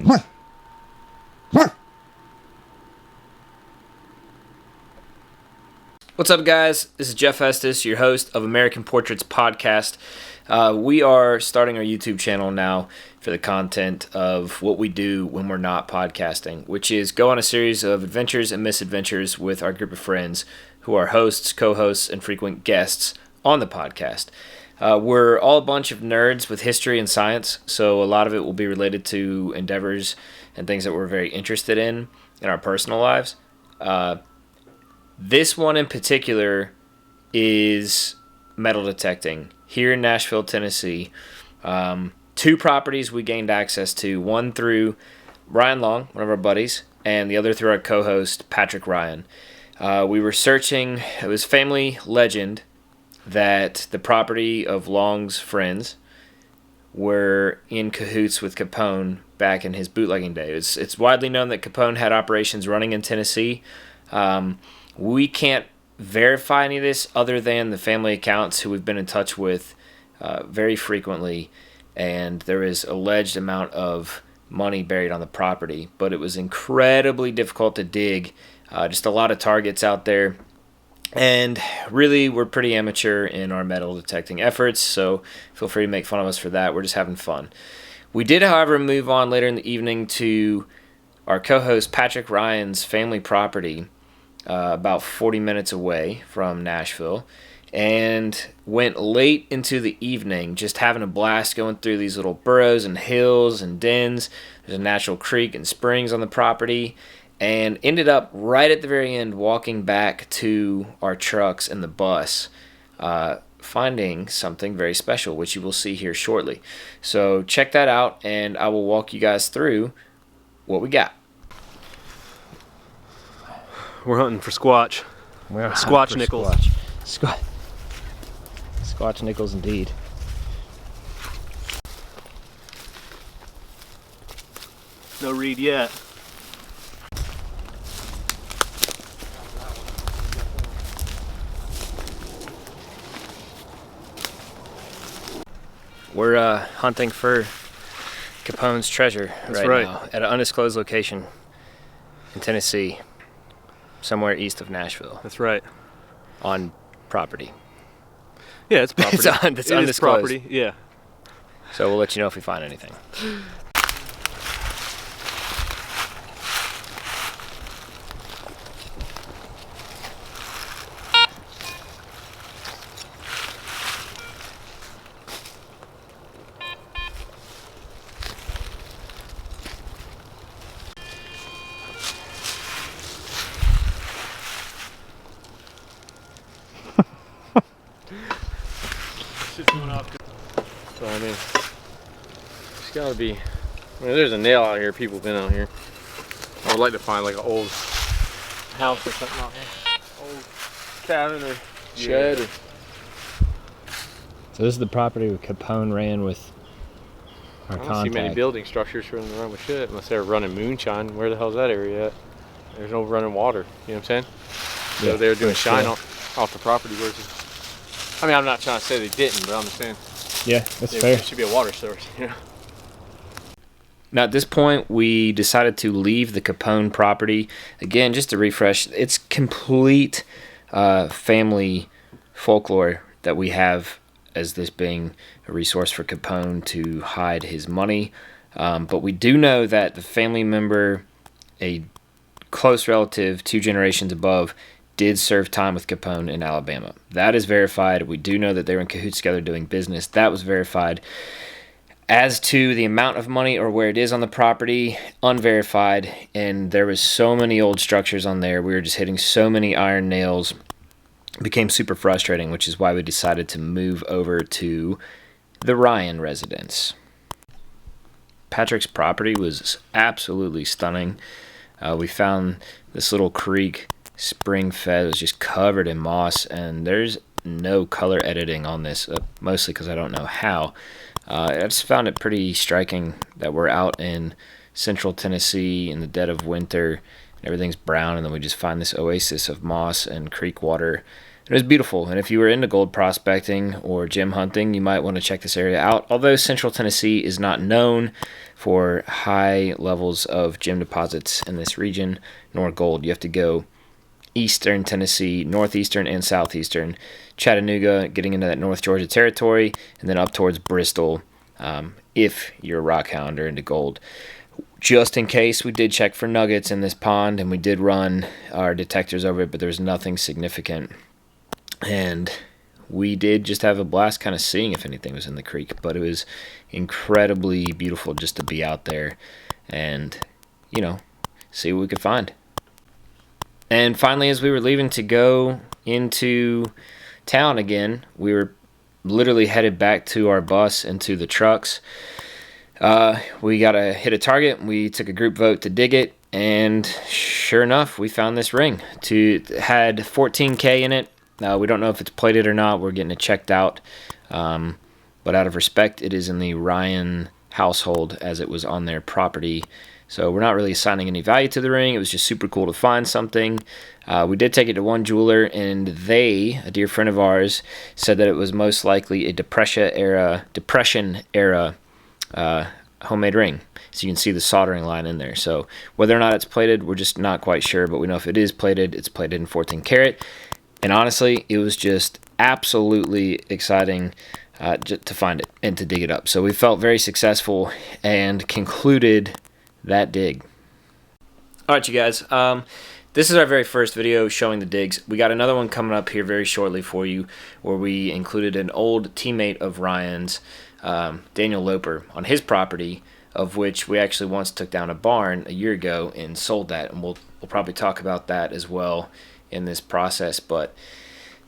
What's up, guys? This is Jeff Estes, your host of American Portraits Podcast. We are starting our YouTube channel now for the content of what we do when we're not podcasting, which is go on a series of adventures and misadventures with our group of friends who are hosts, co-hosts, and frequent guests on the podcast. We're all a bunch of nerds with history and science, so a lot of it will be related to endeavors and things that we're very interested in our personal lives. This one in particular is metal detecting here in Nashville, Tennessee. Two properties we gained access to, one through Ryan Long, one of our buddies, and the other through our co-host, Patrick Ryan. We were searching, it was family legend that the property of Long's friends were in cahoots with Capone back in his bootlegging days. It's widely known that Capone had operations running in Tennessee. We can't verify any of this other than the family accounts who we've been in touch with very frequently, and there is alleged amount of money buried on the property, but it was incredibly difficult to dig. Just a lot of targets out there, and really we're pretty amateur in our metal detecting efforts, so feel free to make fun of us for that. We're just having fun. We did, however, move on later in the evening to our co-host Patrick Ryan's family property, about 40 minutes away from Nashville, and went late into the evening just having a blast going through these little burrows and hills and dens. There's a natural creek and springs on the property, and ended up right at the very end walking back to our trucks and the bus, finding something very special, which you will see here shortly. So check that out, and I will walk you guys through what we got. We're hunting for squatch. Squatch nickels. Squatch nickels indeed. No reed yet. We're hunting for Capone's treasure right now at an undisclosed location in Tennessee. Somewhere east of Nashville. That's right. On property. Yeah, it's property. It's undisclosed. Is property, yeah. So we'll let you know if we find anything. So I mean, it's gotta be. There's a nail out here. People have been out here. I would like to find like an old house or something out here, old cabin or shed. Yeah. So this is the property where Capone ran with our contact. I don't see many building structures running around with shit unless they're running moonshine. Where the hell's that area at? There's no running water. You know what I'm saying? So Yeah, they were doing shine sure. off the property. I mean, I'm not trying to say they didn't, but I'm just saying. Yeah, that's fair. There should be a water source, you know. Now at this point, we decided to leave the Capone property. Again, just to refresh, it's complete family folklore that we have as this being a resource for Capone to hide his money. But we do know that the family member, a close relative 2 generations above, did serve time with Capone in Alabama. That is verified. We do know that they were in cahoots together doing business. That was verified. As to the amount of money or where it is on the property, unverified. And there was so many old structures on there. We were just hitting so many iron nails. It became super frustrating, which is why we decided to move over to the Ryan residence. Patrick's property was absolutely stunning. We found this little creek, spring fed, was just covered in moss, and there's no color editing on this, mostly because I don't know how. I just found it pretty striking that we're out in central Tennessee in the dead of winter, and everything's brown, and then we just find this oasis of moss and creek water It was beautiful, and if you were into gold prospecting or gem hunting, you might want to check this area out. Although Central Tennessee is not known for high levels of gem deposits in this region, nor gold. You have to go eastern Tennessee, northeastern and southeastern, Chattanooga, getting into that North Georgia territory, and then up towards Bristol if you're a rock hound or into gold. Just in case, we did check for nuggets in this pond, and we did run our detectors over it, but there was nothing significant. And we did just have a blast kind of seeing if anything was in the creek, but it was incredibly beautiful just to be out there and, see what we could find. And finally, as we were leaving to go into town again, we were literally headed back to our bus and to the trucks. We got to hit a target. We took a group vote to dig it, and sure enough, we found this ring. It had 14K in it. We don't know if it's plated or not. We're getting it checked out. But out of respect, it is in the Ryan household as it was on their property. So we're not really assigning any value to the ring. It was just super cool to find something. We did take it to one jeweler, and they, a dear friend of ours, said that it was most likely a Depression era homemade ring. So you can see the soldering line in there. So whether or not it's plated, we're just not quite sure. But we know if it is plated, it's plated in 14 karat. And honestly, it was just absolutely exciting to find it and to dig it up. So we felt very successful and concluded that dig. All right, you guys. This is our very first video showing the digs. We got another one coming up here very shortly for you, where we included an old teammate of Ryan's, Daniel Loper, on his property, of which we actually once took down a barn a year ago and sold that. And we'll probably talk about that as well in this process. But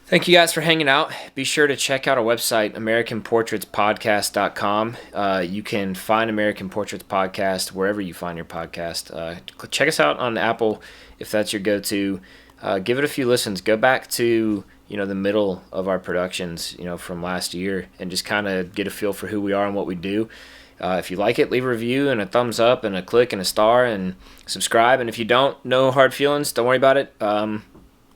thank you guys for hanging out. Be sure to check out our website, AmericanPortraitspodcast.com. You can find American Portraits Podcast wherever you find your podcast. Check us out on Apple if that's your go-to. Give it a few listens. Go back to the middle of our productions from last year and just kind of get a feel for who we are and what we do. If you like it, leave a review and a thumbs up and a click and a star and subscribe. And if you don't, no hard feelings. Don't worry about it.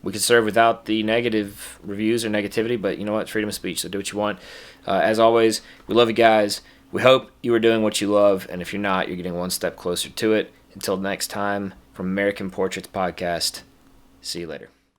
We could serve without the negative reviews or negativity, but you know what? Freedom of speech, so do what you want. As always, we love you guys. We hope you are doing what you love, and if you're not, you're getting one step closer to it. Until next time, from American Portraits Podcast, see you later.